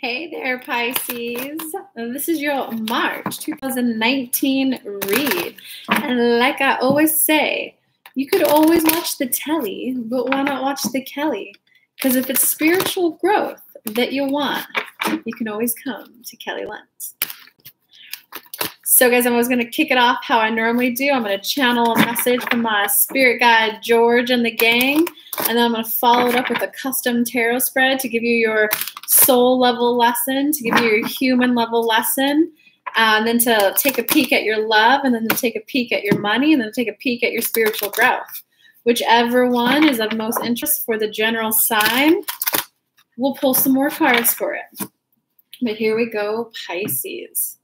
Hey there, Pisces. This is your March 2019 read. And like I always say, you could always watch the telly, but why not watch the Kelly? Because if it's spiritual growth that you want, you can always come to Kelly Lunt. So guys, I'm always going to kick it off how I normally do. I'm going to channel a message from my spirit guide, George, and the gang. And then I'm going to follow it up with a custom tarot spread to give you your soul level lesson, to give you your human level lesson, and then to take a peek at your love, and then to take a peek at your money, and then to take a peek at your spiritual growth. Whichever one is of most interest for the general sign, we'll pull some more cards for it. But here we go, Pisces.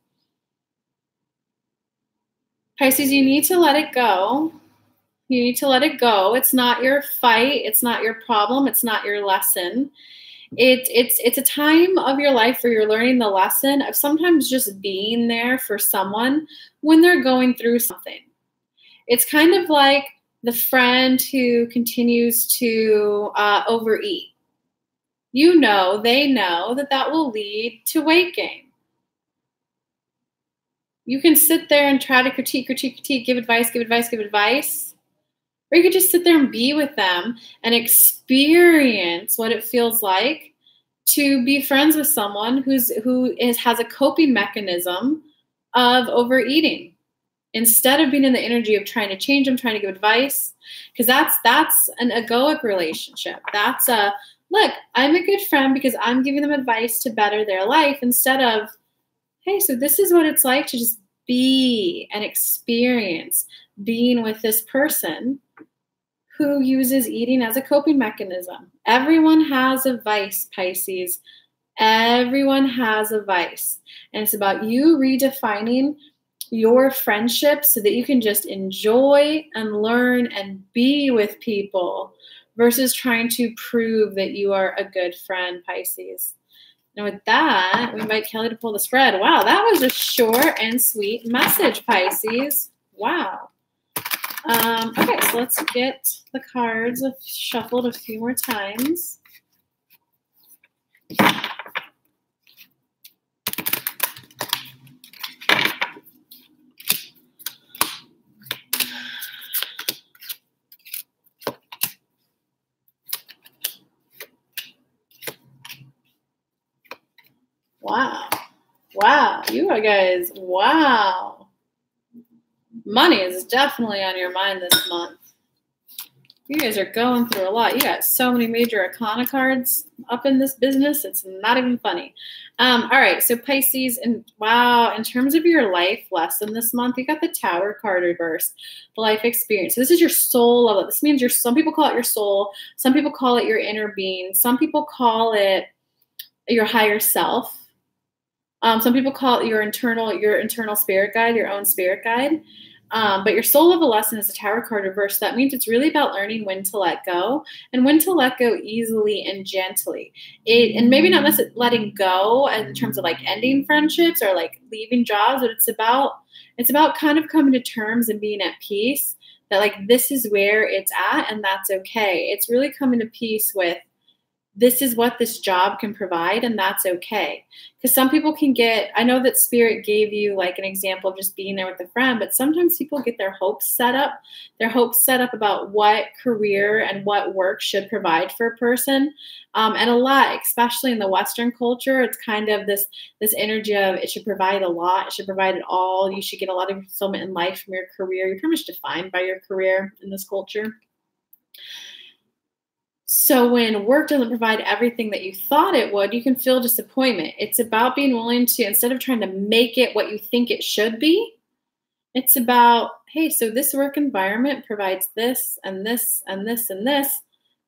Pisces, you need to let it go. You need to let it go. It's not your fight. It's not your problem. It's not your lesson. It's a time of your life where you're learning the lesson of sometimes just being there for someone when they're going through something. It's kind of like the friend who continues to overeat. You know, they know that that will lead to weight gain. You can sit there and try to critique, give advice, or you could just sit there and be with them and experience what it feels like to be friends with someone who has a coping mechanism of overeating. Instead of being in the energy of trying to change them, trying to give advice, because that's an egoic relationship. That's a, look, I'm a good friend because I'm giving them advice to better their life, instead of, hey, so this is what it's like to just be and experience being with this person who uses eating as a coping mechanism. Everyone has a vice, Pisces. Everyone has a vice. And it's about you redefining your friendships so that you can just enjoy and learn and be with people versus trying to prove that you are a good friend, Pisces. And with that, we invite Kelly to pull the spread. Wow, that was a short and sweet message, Pisces. Wow. Okay, so let's get the cards shuffled a few more times. Wow. Wow. You guys, wow. Money is definitely on your mind this month. You guys are going through a lot. You got so many major arcana cards up in this business. It's not even funny. All right. So Pisces, and wow, in terms of your life lesson this month, you got the Tower card reversed, the life experience. So this is your soul level. This means some people call it your soul. Some people call it your inner being. Some people call it your higher self. Some people call it your internal spirit guide, your own spirit guide. But your soul level lesson is a Tower card reverse. That means it's really about learning when to let go, and when to let go easily and gently. And maybe not necessarily letting go in terms of like ending friendships or like leaving jobs, but it's about kind of coming to terms and being at peace that like this is where it's at and that's okay. It's really coming to peace with this is what this job can provide, and that's okay. Because some people can get, I know that Spirit gave you like an example of just being there with a friend, but sometimes people get their hopes set up about what career and what work should provide for a person. And a lot, especially in the Western culture, it's kind of this energy of it should provide a lot, it should provide it all. You should get a lot of fulfillment in life from your career. You're pretty much defined by your career in this culture. So when work doesn't provide everything that you thought it would, you can feel disappointment. It's about being willing to, instead of trying to make it what you think it should be, it's about, hey, so this work environment provides this and this and this and this,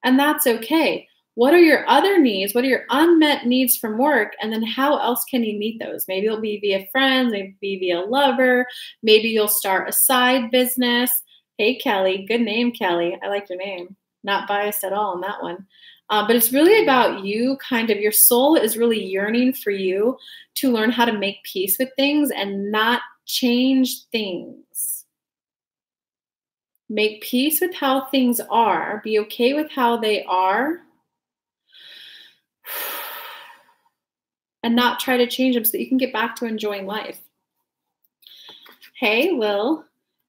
and that's okay. What are your other needs? What are your unmet needs from work? And then how else can you meet those? Maybe it'll be via friends, maybe via lover, maybe you'll start a side business. Hey, Kelly, good name, Kelly. I like your name. Not biased at all on that one. But it's really about you kind of, your soul is really yearning for you to learn how to make peace with things and not change things. Make peace with how things are. Be okay with how they are. and not try to change them so that you can get back to enjoying life. Hey, Will.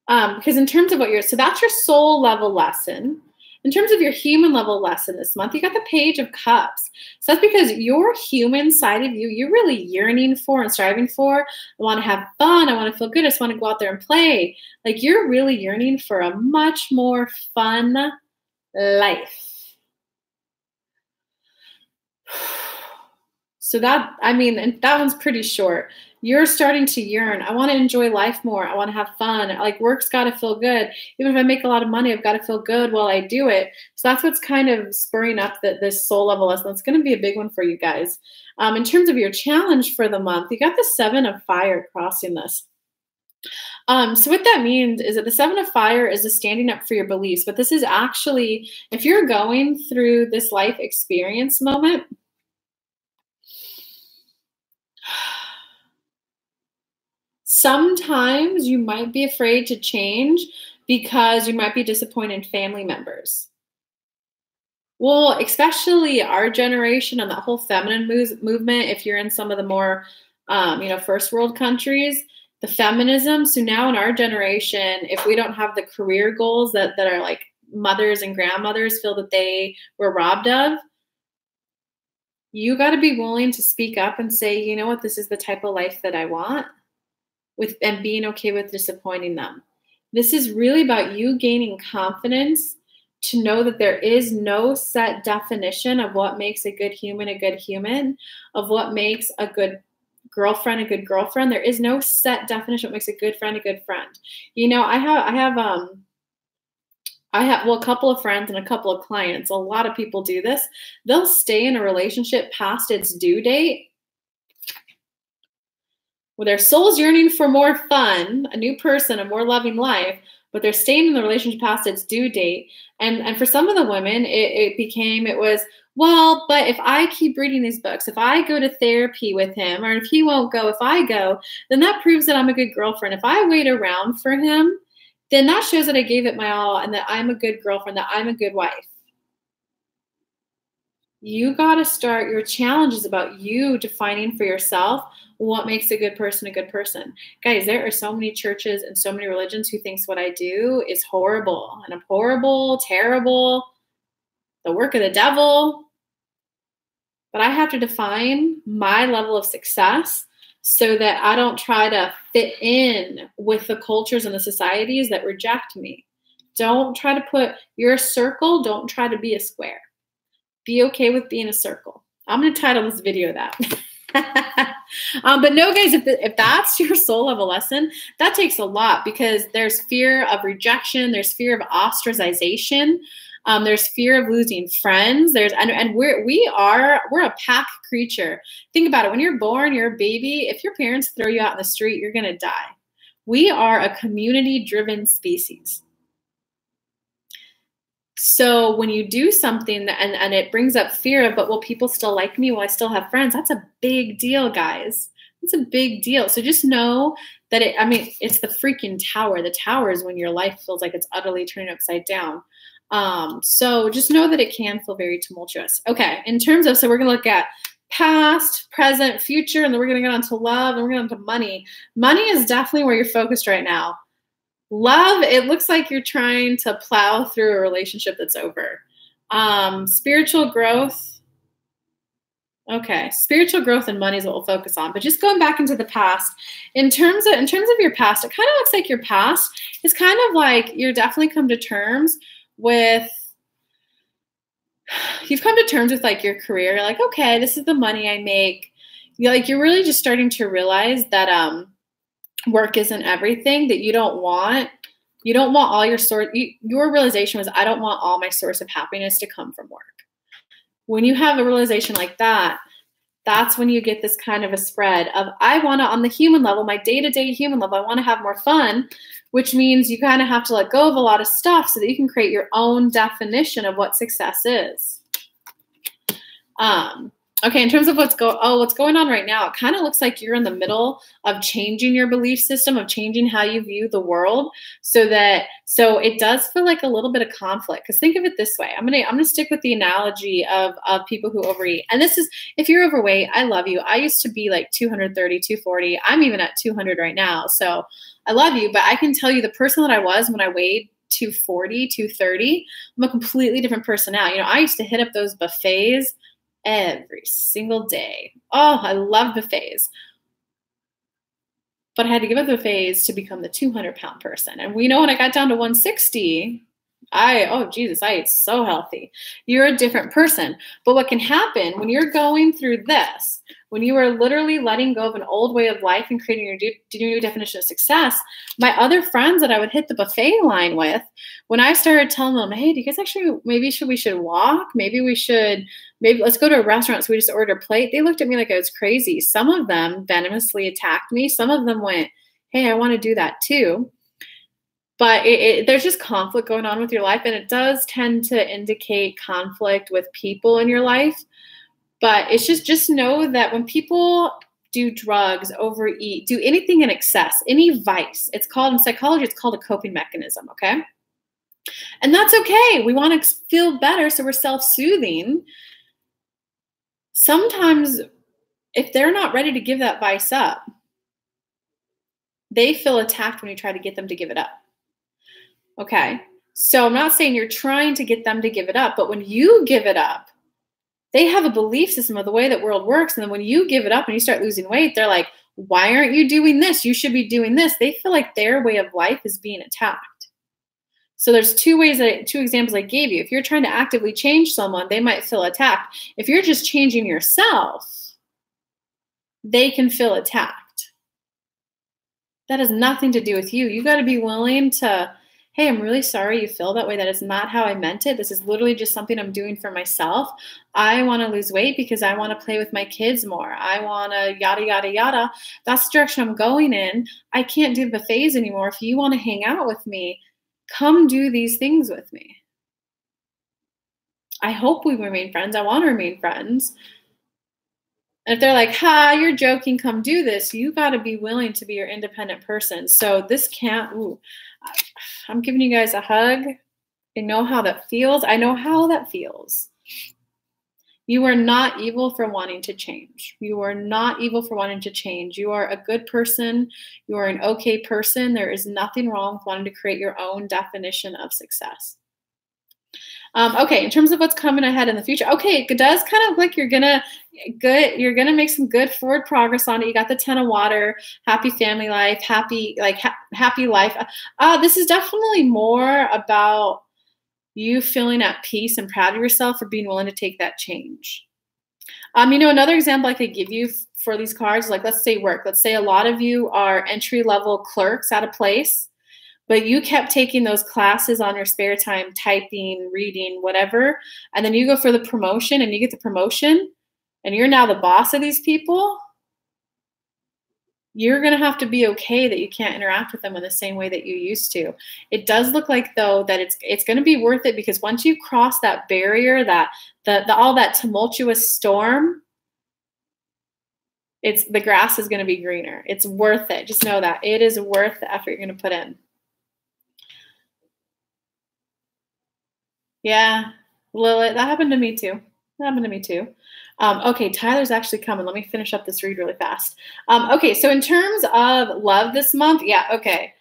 Because in terms of so that's your soul level lesson. In terms of your human level lesson this month, you got the Page of Cups. So that's because your human side of you, you're really yearning for and striving for. I want to have fun. I want to feel good. I just want to go out there and play. Like you're really yearning for a much more fun life. So that one's pretty short. You're starting to yearn. I want to enjoy life more. I want to have fun. Like work's got to feel good. Even if I make a lot of money, I've got to feel good while I do it. So that's what's kind of spurring up this soul level lesson. It's going to be a big one for you guys. In terms of your challenge for the month, you got the 7 of Fire crossing this. So what that means is that the 7 of Fire is a standing up for your beliefs. But this is actually, if you're going through this life experience moment, sometimes you might be afraid to change because you might be disappointed in family members. Well, especially our generation and that whole feminine movement, if you're in some of the more, first world countries, the feminism. So now in our generation, if we don't have the career goals that are like mothers and grandmothers feel that they were robbed of, you got to be willing to speak up and say, you know what, this is the type of life that I want. And being okay with disappointing them. This is really about you gaining confidence to know that there is no set definition of what makes a good human, of what makes a good girlfriend a good girlfriend. There is no set definition of what makes a good friend a good friend. You know, I have a couple of friends and a couple of clients. A lot of people do this. They'll stay in a relationship past its due date. Well, their soul's yearning for more fun, a new person, a more loving life, but they're staying in the relationship past its due date. And for some of the women, it was, well, but if I keep reading these books, if I go to therapy with him, or if he won't go, if I go, then that proves that I'm a good girlfriend. If I wait around for him, then that shows that I gave it my all and that I'm a good girlfriend, that I'm a good wife. You got to start, your challenge is about you defining for yourself what makes a good person a good person. Guys, there are so many churches and so many religions who thinks what I do is horrible and I'm horrible, terrible, the work of the devil. But I have to define my level of success so that I don't try to fit in with the cultures and the societies that reject me. Don't try to put, you're a circle, don't try to be a square. Be okay with being a circle. I'm going to title this video that. But no, guys, if that's your soul level lesson, that takes a lot because there's fear of rejection. There's fear of ostracization. There's fear of losing friends. We're a pack creature. Think about it. When you're born, you're a baby. If your parents throw you out in the street, you're going to die. We are a community-driven species. So when you do something and it brings up fear of, but will people still like me? Will I still have friends? That's a big deal, guys. It's a big deal. So just know that it's the freaking tower. The tower is when your life feels like it's utterly turning upside down. So just know that it can feel very tumultuous. Okay. In terms of, so we're going to look at past, present, future, and then we're going to get on to love and we're going to get on to money. Money is definitely where you're focused right now. Love, it looks like you're trying to plow through a relationship that's over. Spiritual growth. Okay, spiritual growth and money is what we'll focus on. But just going back into the past, in terms of your past, it kind of looks like your past is kind of like you're definitely come to terms with. You've come to terms with like your career. You're like, okay, this is the money I make. You're really just starting to realize that work isn't everything, that you don't want all your source. Your realization was, I don't want all my source of happiness to come from work. When you have a realization like that, that's when you get this kind of a spread of, I want to, on the human level, my day-to-day human level, I want to have more fun, which means you kind of have to let go of a lot of stuff so that you can create your own definition of what success is. Okay, in terms of what's going on right now, it kind of looks like you're in the middle of changing your belief system, of changing how you view the world, so it does feel like a little bit of conflict. Because think of it this way, I'm gonna stick with the analogy of people who overeat. And this is, if you're overweight, I love you. I used to be like 230, 240. I'm even at 200 right now. So I love you, but I can tell you the person that I was when I weighed 240, 230, I'm a completely different person now. You know, I used to hit up those buffets every single day. Oh, I love buffets. But I had to give up the buffets to become the 200-pound person. And we know when I got down to 160, I ate so healthy. You're a different person. But what can happen when you're going through this, when you are literally letting go of an old way of life and creating your new definition of success, my other friends that I would hit the buffet line with, when I started telling them, hey, do you guys actually, we should walk? Maybe let's go to a restaurant. So we just ordered a plate. They looked at me like I was crazy. Some of them venomously attacked me. Some of them went, hey, I want to do that too. But there's just conflict going on with your life. And it does tend to indicate conflict with people in your life. But it's just know that when people do drugs, overeat, do anything in excess, any vice, in psychology, it's called a coping mechanism, okay? And that's okay. We want to feel better, so we're self-soothing. Sometimes if they're not ready to give that vice up, they feel attacked when you try to get them to give it up. Okay? So I'm not saying you're trying to get them to give it up, but when you give it up, they have a belief system of the way that world works. And then when you give it up and you start losing weight, they're like, why aren't you doing this? You should be doing this. They feel like their way of life is being attacked. So there's two examples I gave you. If you're trying to actively change someone, they might feel attacked. If you're just changing yourself, they can feel attacked. That has nothing to do with you. You got to be willing to, hey, I'm really sorry you feel that way. That is not how I meant it. This is literally just something I'm doing for myself. I want to lose weight because I want to play with my kids more. I want to yada, yada, yada. That's the direction I'm going in. I can't do buffets anymore. If you want to hang out with me, come do these things with me. I hope we remain friends. I want to remain friends. And if they're like, ha, you're joking, come do this, you got to be willing to be your independent person. So this can't, I'm giving you guys a hug. I know how that feels. I know how that feels. You are not evil for wanting to change. You are not evil for wanting to change. You are a good person. You are an okay person. There is nothing wrong with wanting to create your own definition of success. Okay, in terms of what's coming ahead in the future, okay, it does kind of look like you're gonna make some good forward progress on it. You got the 10 of water, happy family life, happy life. This is definitely more about you feeling at peace and proud of yourself for being willing to take that change. Another example I could give you for these cards, like let's say work. Let's say a lot of you are entry-level clerks at a place, but you kept taking those classes on your spare time, typing, reading, whatever, and then you go for the promotion and you get the promotion and you're now the boss of these people. You're going to have to be okay that you can't interact with them in the same way that you used to. It does look like, though, that it's going to be worth it, because once you cross that barrier, all that tumultuous storm, the grass is going to be greener. It's worth it. Just know that. It is worth the effort you're going to put in. Yeah, Lilith, that happened to me too. Okay, Tyler's actually coming. Let me finish up this read really fast. Okay, so in terms of love this month, yeah, okay.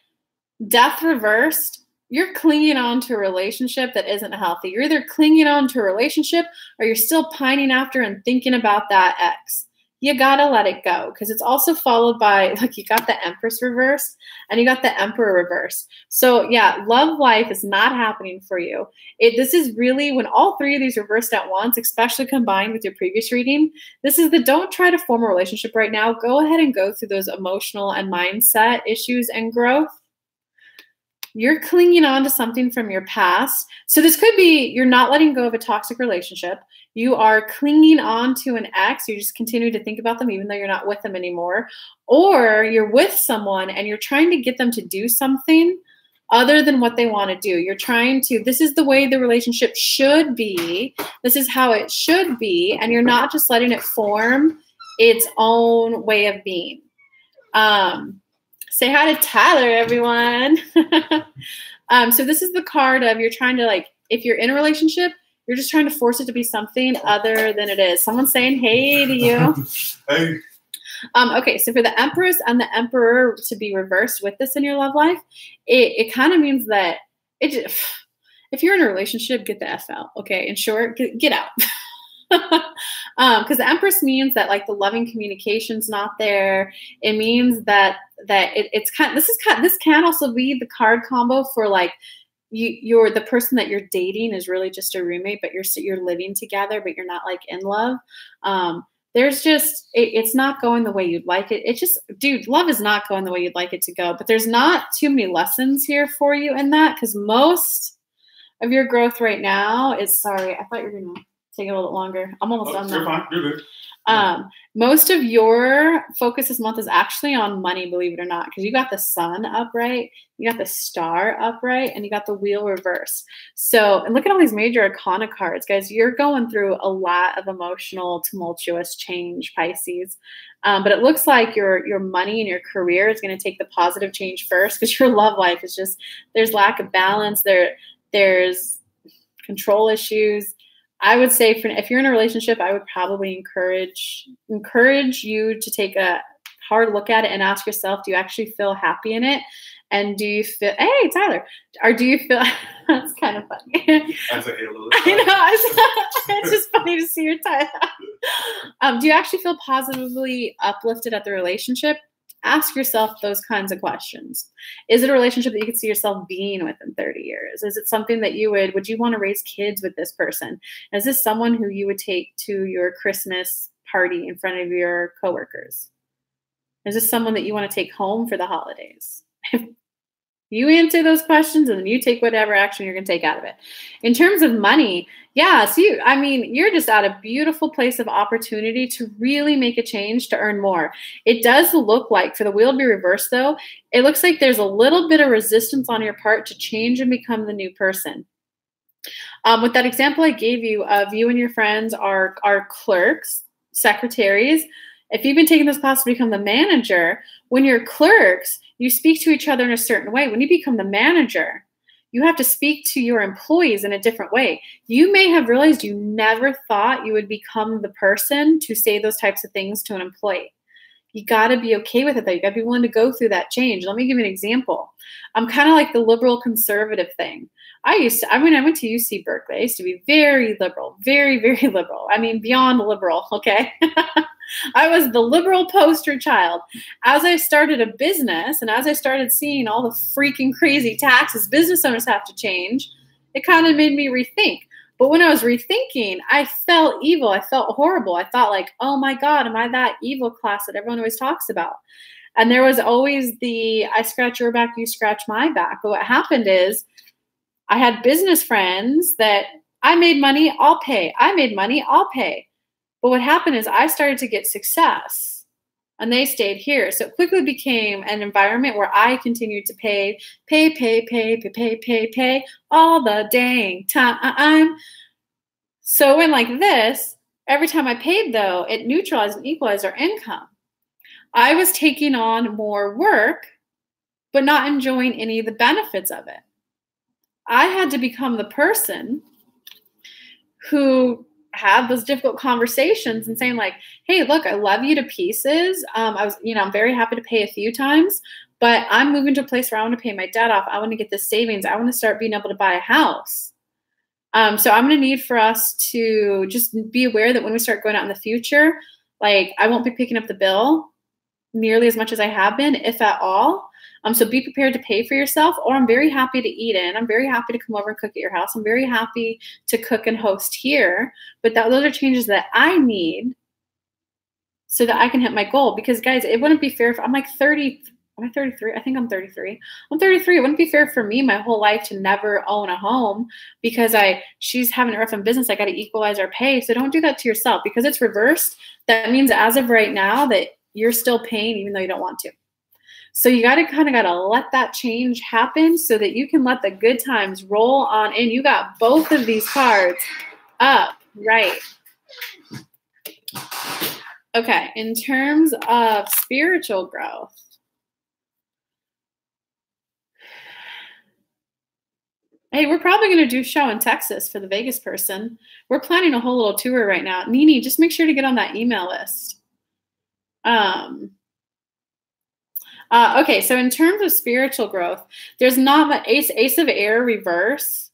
Death reversed. You're clinging on to a relationship that isn't healthy. You're either clinging on to a relationship or you're still pining after and thinking about that ex. You gotta let it go, because it's also followed by, like, you got the Empress reversed and you got the Emperor reversed. So yeah, love life is not happening for you. This is really when all three of these reversed at once, especially combined with your previous reading. This is don't try to form a relationship right now. Go ahead and go through those emotional and mindset issues and growth. You're clinging on to something from your past. So this could be you're not letting go of a toxic relationship. You are clinging on to an ex. You just continue to think about them even though you're not with them anymore. Or you're with someone and you're trying to get them to do something other than what they want to do. You're trying to, this is the way the relationship should be. This is how it should be. And you're not just letting it form its own way of being. Say hi to Tyler, everyone. So this is the card of you're trying to, like, if you're in a relationship, you're just trying to force it to be something other than it is. Someone's saying hey to you. Hey. Okay, so for the Empress and the Emperor to be reversed with this in your love life, it kind of means that if you're in a relationship, get the F out. Okay, in short, get out. Because the Empress means that, like, the loving communication's not there. It means that it's kind of, this can also be the card combo for, like, you're the person that you're dating is really just a roommate, but you're living together, but you're not, like, in love. There's just, it's not going the way you'd like it. It's just, dude, love is not going the way you'd like it to go. But there's not too many lessons here for you in that, because most of your growth right now is, sorry, I thought you were going to take a little bit longer. I'm almost done now. You're fine. You're good. Most of your focus this month is actually on money, believe it or not, because you got the Sun upright, you got the Star upright, and you got the Wheel reversed. So, and look at all these major arcana cards, guys. You're going through a lot of emotional, tumultuous change, Pisces. But it looks like your money and your career is going to take the positive change first, because your love life is just, there's lack of balance. There's control issues. I would say if you're in a relationship, I would probably encourage you to take a hard look at it and ask yourself, do you actually feel happy in it? And do you feel, hey, Tyler, or do you feel, that's kind of funny. That's a halo. I know, it's just funny to see your Tyler. Do you actually feel positively uplifted at the relationship? Ask yourself those kinds of questions. Is it a relationship that you could see yourself being with in 30 years? Is it something that would you want to raise kids with this person? Is this someone who you would take to your Christmas party in front of your coworkers? Is this someone that you want to take home for the holidays? You answer those questions and then you take whatever action you're going to take out of it. In terms of money, yeah, so you're just at a beautiful place of opportunity to really make a change to earn more. It does look like, for the Wheel to be reversed though, it looks like there's a little bit of resistance on your part to change and become the new person. With that example I gave you of you and your friends are clerks, secretaries, if you've been taking this class to become the manager, when you're clerks, you speak to each other in a certain way. When you become the manager, you have to speak to your employees in a different way. You may have realized you never thought you would become the person to say those types of things to an employee. You got to be okay with it, though. You got to be willing to go through that change. Let me give you an example. I'm kind of like the liberal conservative thing. I went to UC Berkeley. I used to be very liberal, very, very liberal. I mean, beyond liberal, okay? I was the liberal poster child. As I started a business and as I started seeing all the freaking crazy taxes business owners have to change, it kind of made me rethink. But when I was rethinking, I felt evil. I felt horrible. I thought, like, oh my God, am I that evil class that everyone always talks about? And there was always I scratch your back, you scratch my back. But what happened is I had business friends that I made money, I'll pay. I made money, I'll pay. But what happened is I started to get success and they stayed here. So it quickly became an environment where I continued to pay all the dang time. So when like this, every time I paid though, it neutralized and equalized our income. I was taking on more work, but not enjoying any of the benefits of it. I had to become the person who had those difficult conversations and saying like, hey, look, I love you to pieces. I'm very happy to pay a few times, but I'm moving to a place where I want to pay my debt off. I want to get the savings. I want to start being able to buy a house. So I'm going to need for us to just be aware that when we start going out in the future, like I won't be picking up the bill nearly as much as I have been, if at all. So be prepared to pay for yourself, or I'm very happy to eat in. I'm very happy to come over and cook at your house. I'm very happy to cook and host here. But those are changes that I need so that I can hit my goal. Because guys, it wouldn't be fair if I'm like 30. Am I 33? I think I'm 33. I'm 33. It wouldn't be fair for me my whole life to never own a home because she's having it rough in business. I got to equalize our pay. So don't do that to yourself because it's reversed. That means as of right now that you're still paying even though you don't want to. So you gotta let that change happen so that you can let the good times roll on in. You got both of these cards up, right? Okay, in terms of spiritual growth, hey, we're probably going to do a show in Texas for the Vegas person. We're planning a whole little tour right now. Nini, just make sure to get on that email list. Okay, so in terms of spiritual growth, there's not the Ace of Air reverse,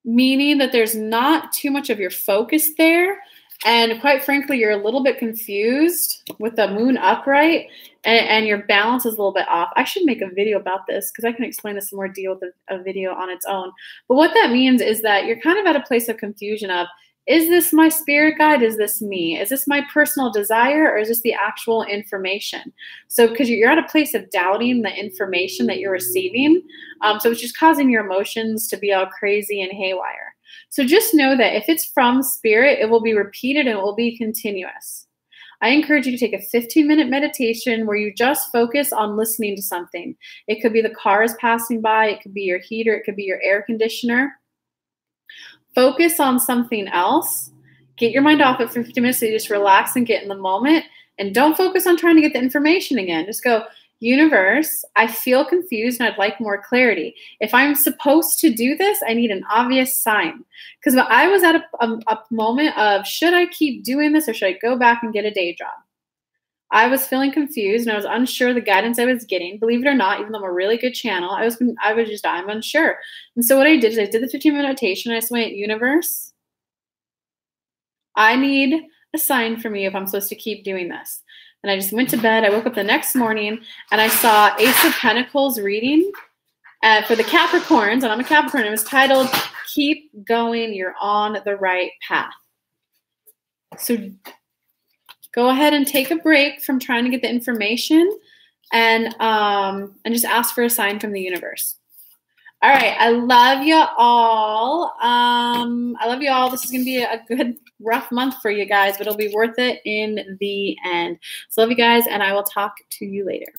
meaning that there's not too much of your focus there. And quite frankly, you're a little bit confused with the moon upright, and your balance is a little bit off. I should make a video about this because I can explain this in more detail with a video on its own. But what that means is that you're kind of at a place of confusion of, is this my spirit guide? Is this me? Is this my personal desire, or is this the actual information? So because you're at a place of doubting the information that you're receiving, so it's just causing your emotions to be all crazy and haywire. So just know that if it's from spirit, it will be repeated and it will be continuous. I encourage you to take a 15-minute meditation where you just focus on listening to something. It could be the cars passing by. It could be your heater. It could be your air conditioner. Focus on something else. Get your mind off it for 15 minutes so you just relax and get in the moment. And don't focus on trying to get the information again. Just go, universe, I feel confused and I'd like more clarity. If I'm supposed to do this, I need an obvious sign. Because I was at a moment of, should I keep doing this or should I go back and get a day job? I was feeling confused and I was unsure of the guidance I was getting. Believe it or not, even though I'm a really good channel, I'm unsure. And so what I did is I did the 15-minute meditation. And I just went, universe, I need a sign from you if I'm supposed to keep doing this. And I just went to bed. I woke up the next morning and I saw Ace of Pentacles reading for the Capricorns. And I'm a Capricorn. It was titled, Keep Going, You're on the Right Path. So go ahead and take a break from trying to get the information and just ask for a sign from the universe. All right. I love you all. I love you all. This is going to be a good, rough month for you guys, but it'll be worth it in the end. So love you guys, and I will talk to you later.